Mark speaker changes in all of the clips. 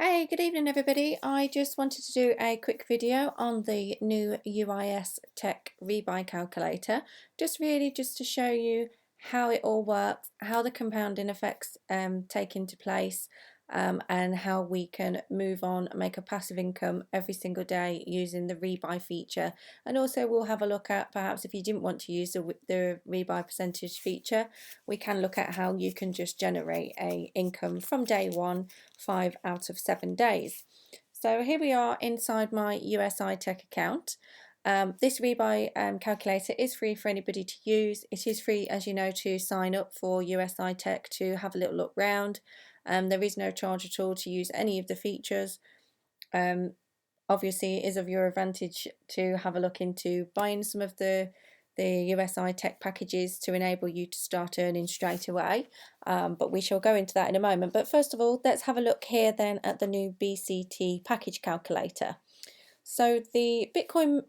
Speaker 1: Hey, good evening everybody. I just wanted to do a quick video on the new UIS-Tech rebuy calculator. Just to show you how it all works, how the compounding effects take into place, and how we can move on and make a passive income every single day using the rebuy feature. And also we'll have a look at, perhaps if you didn't want to use the rebuy percentage feature, we can look at how you can just generate a income from day one, 5 out of 7 days. So here we are inside my USI-Tech account. This rebuy calculator is free for anybody to use. It is free, as you know, to sign up for USI-Tech to have a little look round. There is no charge at all to use any of the features. Obviously, it is of your advantage to have a look into buying some of the USI-Tech packages to enable you to start earning straight away, but we shall go into that in a moment. But first of all, let's have a look here then at the new BTC package calculator. So the Bitcoin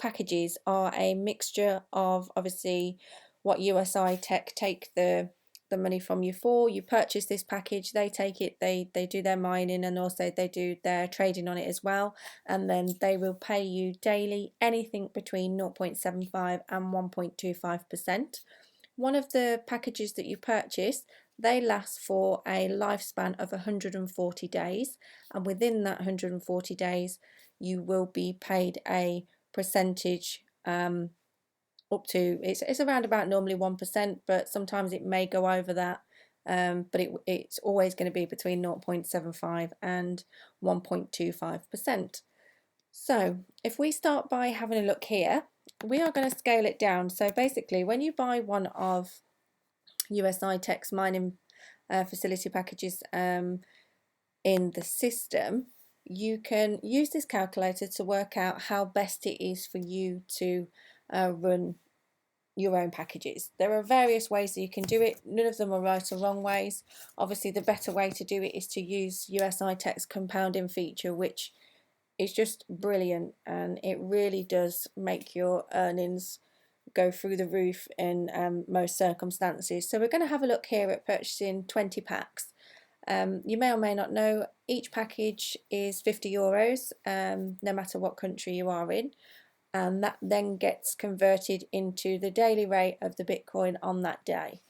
Speaker 1: packages are a mixture of obviously what USI-Tech take the money from you for. You purchase this package, they take it, they do their mining, and also they do their trading on it as well, and then they will pay you daily anything between 0.75 and 1.25%. One of the packages that you purchase, they last for a lifespan of 140 days, and within that 140 days you will be paid a percentage up to, it's around about normally 1%, but sometimes it may go over that, but it's always going to be between 0.75 and 1.25%. So if we start by having a look here, we are going to scale it down. So basically, when you buy one of USI-Tech's mining facility packages in the system, you can use this calculator to work out how best it is for you to run your own packages. There are various ways that you can do it. None of them are right or wrong ways. Obviously, the better way to do it is to use USI-Tech's compounding feature, which is just brilliant, and it really does make your earnings go through the roof in most circumstances. So we're going to have a look here at purchasing 20 packs. You may or may not know, each package is €50, no matter what country you are in, and that then gets converted into the daily rate of the Bitcoin on that day.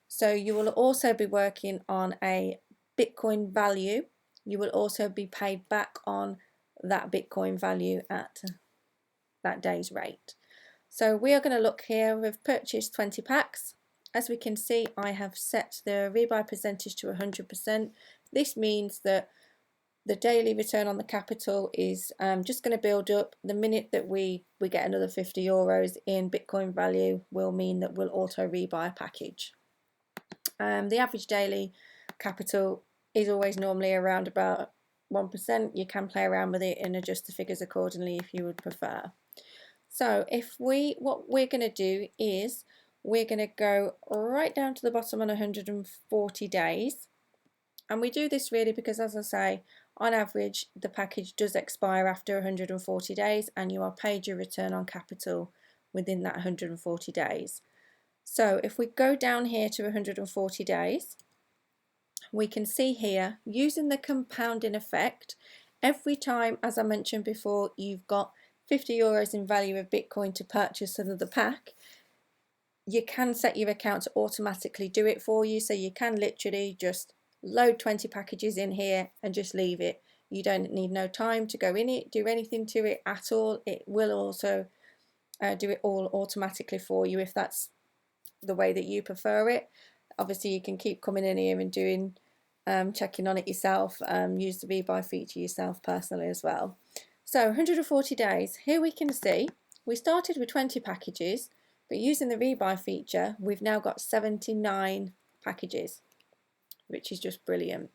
Speaker 1: So you will also be working on a Bitcoin value. You will also be paid back on that Bitcoin value at that day's rate. So we are going to look here. We've purchased 20 packs. As we can see, I have set the rebuy percentage to 100%. This means that the daily return on the capital is just going to build up. The minute that we get another €50 in Bitcoin value will mean that we'll auto rebuy a package. The average daily capital is always normally around about 1%. You can play around with it and adjust the figures accordingly if you would prefer. So what we're going to do is we're going to go right down to the bottom on 140 days. And we do this really because, as I say, on average, the package does expire after 140 days, and you are paid your return on capital within that 140 days. So if we go down here to 140 days, we can see here, using the compounding effect, every time, as I mentioned before, you've got €50 in value of Bitcoin to purchase another pack, you can set your account to automatically do it for you. So you can literally just load 20 packages in here and just leave it. You don't need no time to go in it, do anything to it at all. It will also do it all automatically for you if that's the way that you prefer it. Obviously, you can keep coming in here and doing checking on it yourself, use the rebuy feature yourself personally as well. So 140 days, here we can see we started with 20 packages, but using the rebuy feature, we've now got 79 packages, which is just brilliant.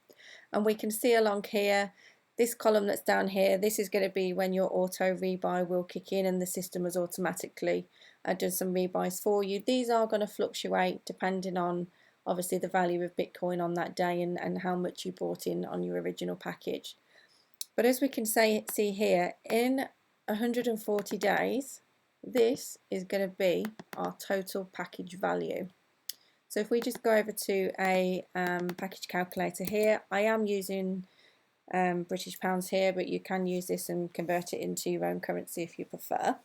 Speaker 1: And we can see along here, this column that's down here, this is going to be when your auto rebuy will kick in and the system has automatically done some rebuys for you. These are going to fluctuate depending on obviously the value of Bitcoin on that day and how much you bought in on your original package. But as we can see here, in 140 days, this is going to be our total package value. So if we just go over to a package calculator here, I am using British pounds here, but you can use this and convert it into your own currency if you prefer.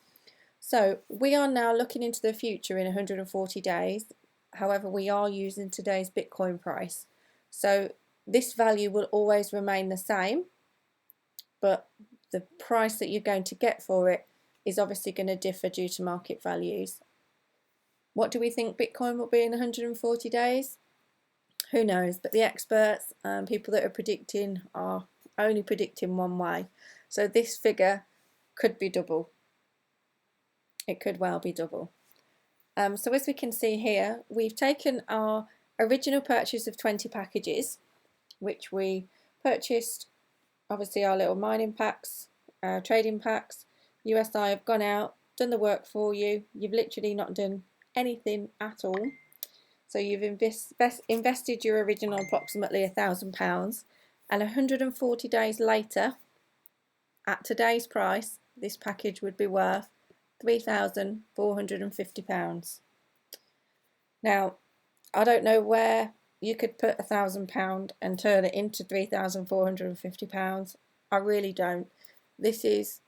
Speaker 1: So we are now looking into the future in 140 days. However, we are using today's Bitcoin price. So this value will always remain the same, but the price that you're going to get for it is obviously going to differ due to market values. What do we think Bitcoin will be in 140 days? Who knows? But the experts and people that are predicting are only predicting one way. So this figure could be double. It could well be double. So as we can see here, we've taken our original purchase of 20 packages, which we purchased, obviously our little mining packs, trading packs. USI have gone out, done the work for you. You've literally not done anything at all. So you've invested your original approximately £1,000, and 140 days later, at today's price, this package would be worth £3,450. Now, I don't know where you could put £1,000 and turn it into £3,450. I really don't. This is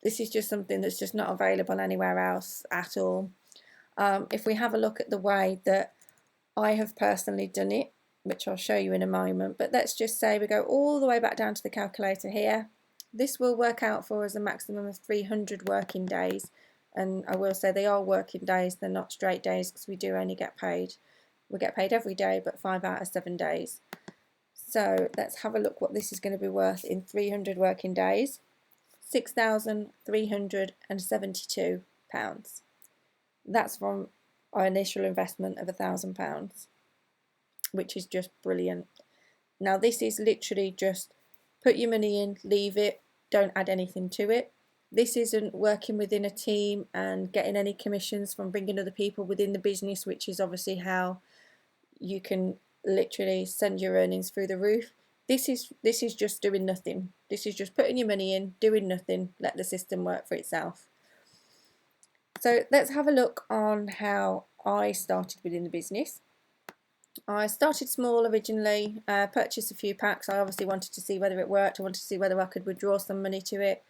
Speaker 1: just something that's just not available anywhere else at all. If we have a look at the way that I have personally done it, which I'll show you in a moment, but let's just say we go all the way back down to the calculator here. This will work out for us a maximum of 300 working days, and I will say they are working days, they're not straight days, because we do only get paid. We get paid every day, but 5 out of 7 days. So let's have a look what this is going to be worth in 300 working days. £6,372. That's from our initial investment of £1,000, which is just brilliant. Now this is literally just put your money in, leave it, don't add anything to it. This isn't working within a team and getting any commissions from bringing other people within the business, which is obviously how you can literally send your earnings through the roof. This is just doing nothing. This is just putting your money in, doing nothing, let the system work for itself. So let's have a look on how I started within the business. I started small originally, purchased a few packs. I obviously wanted to see whether it worked. I wanted to see whether I could withdraw some money to it.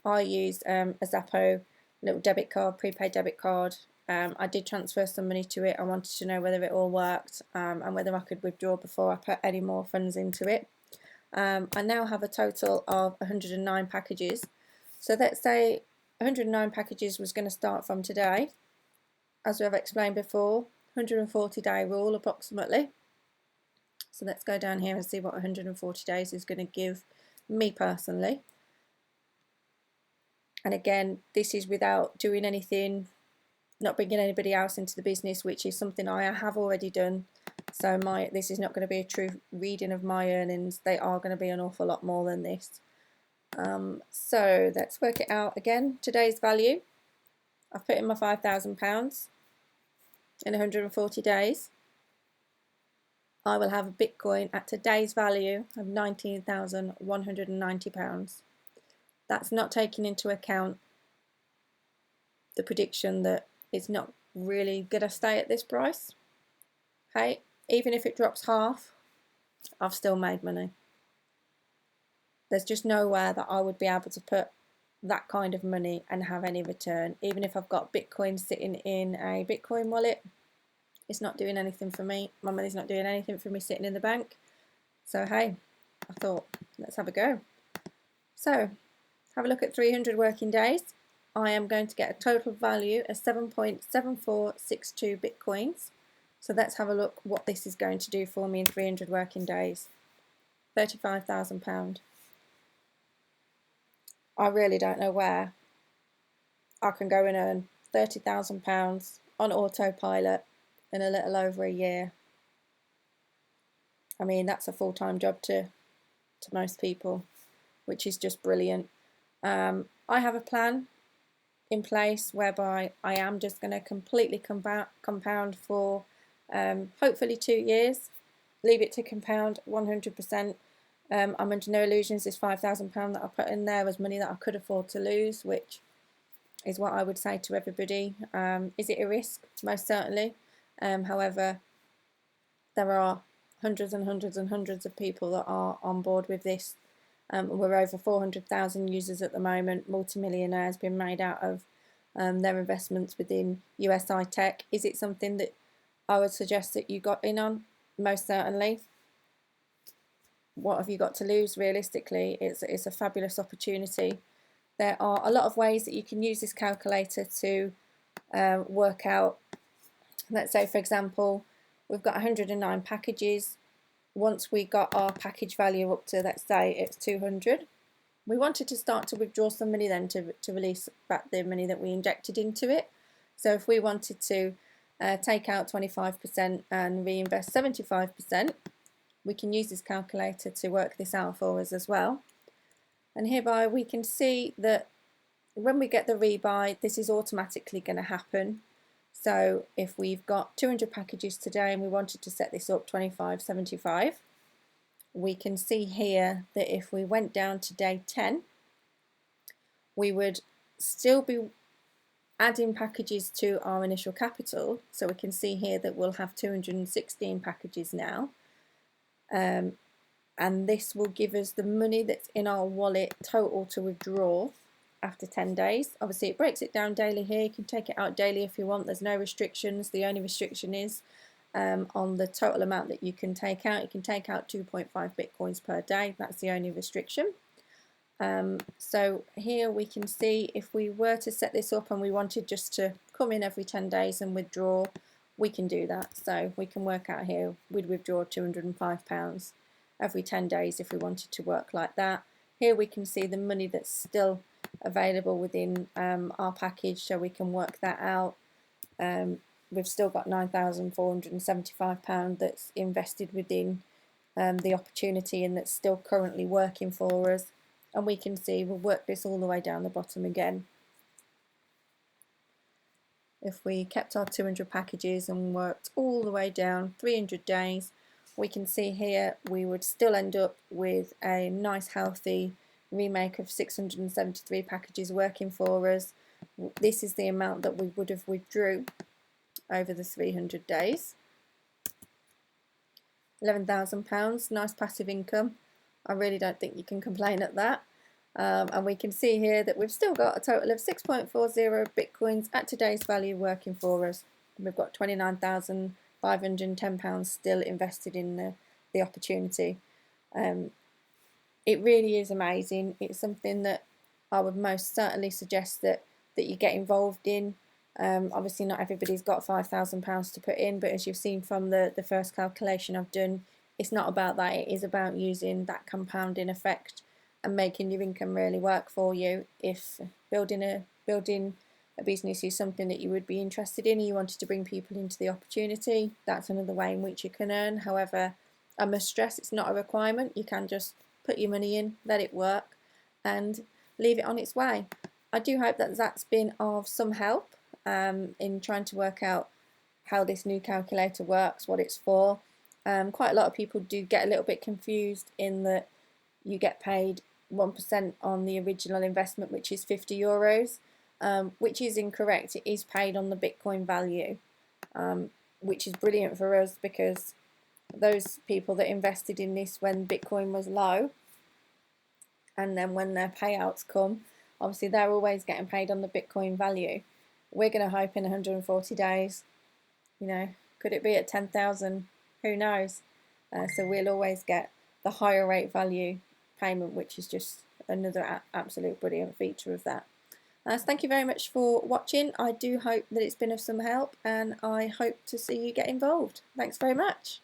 Speaker 1: I used a Zappo little debit card, prepaid debit card. I did transfer some money to it. I wanted to know whether it all worked and whether I could withdraw before I put any more funds into it. I now have a total of 109 packages. So let's say 109 packages was going to start from today. As we have explained before, 140-day rule approximately. So let's go down here and see what 140 days is going to give me personally. And again, this is without doing anything, not bringing anybody else into the business, which is something I have already done. So this is not going to be a true reading of my earnings. They are going to be an awful lot more than this. So let's work it out again. Today's value, I've put in my £5,000 in 140 days. I will have a Bitcoin at today's value of £19,190. That's not taking into account the prediction that it's not really going to stay at this price. Hey, even if it drops half, I've still made money. There's just nowhere that I would be able to put that kind of money and have any return. Even if I've got Bitcoin sitting in a Bitcoin wallet, it's not doing anything for me. My money's not doing anything for me sitting in the bank. So hey, I thought, let's have a go. So have a look at 300 working days. I am going to get a total value of 7.7462 Bitcoins. So let's have a look what this is going to do for me in 300 working days. £35,000. I really don't know where I can go and earn £30,000 on autopilot in a little over a year. I mean, that's a full-time job to most people, which is just brilliant. I have a plan in place whereby I am just going to completely compound for hopefully 2 years, leave it to compound 100%. I'm under no illusions this £5,000 that I put in there was money that I could afford to lose, which is what I would say to everybody. Is it a risk? Most certainly. However, there are hundreds and hundreds and hundreds of people that are on board with this We're over 400,000 users at the moment. Multimillionaires been made out of their investments within USI-Tech. Is it something that I would suggest that you got in on? Most certainly. What have you got to lose realistically? It's a fabulous opportunity. There are a lot of ways that you can use this calculator to work out, let's say for example, we've got 109 packages. Once we got our package value up to, let's say it's 200, we wanted to start to withdraw some money then to release back the money that we injected into it. So if we wanted to take out 25% and reinvest 75%, we can use this calculator to work this out for us as well. And hereby we can see that when we get the rebuy, this is automatically going to happen. So if we've got 200 packages today and we wanted to set this up 25.75, we can see here that if we went down to day 10, we would still be adding packages to our initial capital. So we can see here that we'll have 216 packages now. And this will give us the money that's in our wallet total to withdraw after 10 days. Obviously it breaks it down daily here. You can take it out daily if you want. There's no restrictions. The only restriction is on the total amount that you can take out. You can take out 2.5 bitcoins per day. That's the only restriction. So here we can see if we were to set this up and we wanted just to come in every 10 days and withdraw, we can do that. So we can work out here we'd withdraw £205 every 10 days if we wanted to work like that. Here we can see the money that's still available within our package, so we can work that out. We've still got £9,475 that's invested within the opportunity and that's still currently working for us. And we can see we'll work this all the way down the bottom again. If we kept our 200 packages and worked all the way down 300 days, we can see here we would still end up with a nice healthy remake of 673 packages working for us. This is the amount that we would have withdrew over the 300 days. £11,000, nice passive income. I really don't think you can complain at that. And we can see here that we've still got a total of 6.40 bitcoins at today's value working for us. And we've got £29,510 still invested in the opportunity. It really is amazing. It's something that I would most certainly suggest that you get involved in. Obviously not everybody's got £5,000 to put in, but as you've seen from the first calculation I've done, it's not about that. It is about using that compounding effect and making your income really work for you. If building a business is something that you would be interested in and you wanted to bring people into the opportunity, that's another way in which you can earn. However, I must stress it's not a requirement. You can just put your money in, let it work and leave it on its way. I do hope that that's been of some help in trying to work out how this new calculator works, what it's for. Quite a lot of people do get a little bit confused in that you get paid 1% on the original investment, which is €50, which is incorrect. It is paid on the Bitcoin value, which is brilliant for us because those people that invested in this when Bitcoin was low, and then when their payouts come, obviously they're always getting paid on the Bitcoin value. We're going to hope in 140 days, you know, could it be at 10,000? Who knows? So we'll always get the higher rate value payment, which is just another absolute brilliant feature of that. So thank you very much for watching. I do hope that it's been of some help and I hope to see you get involved. Thanks very much.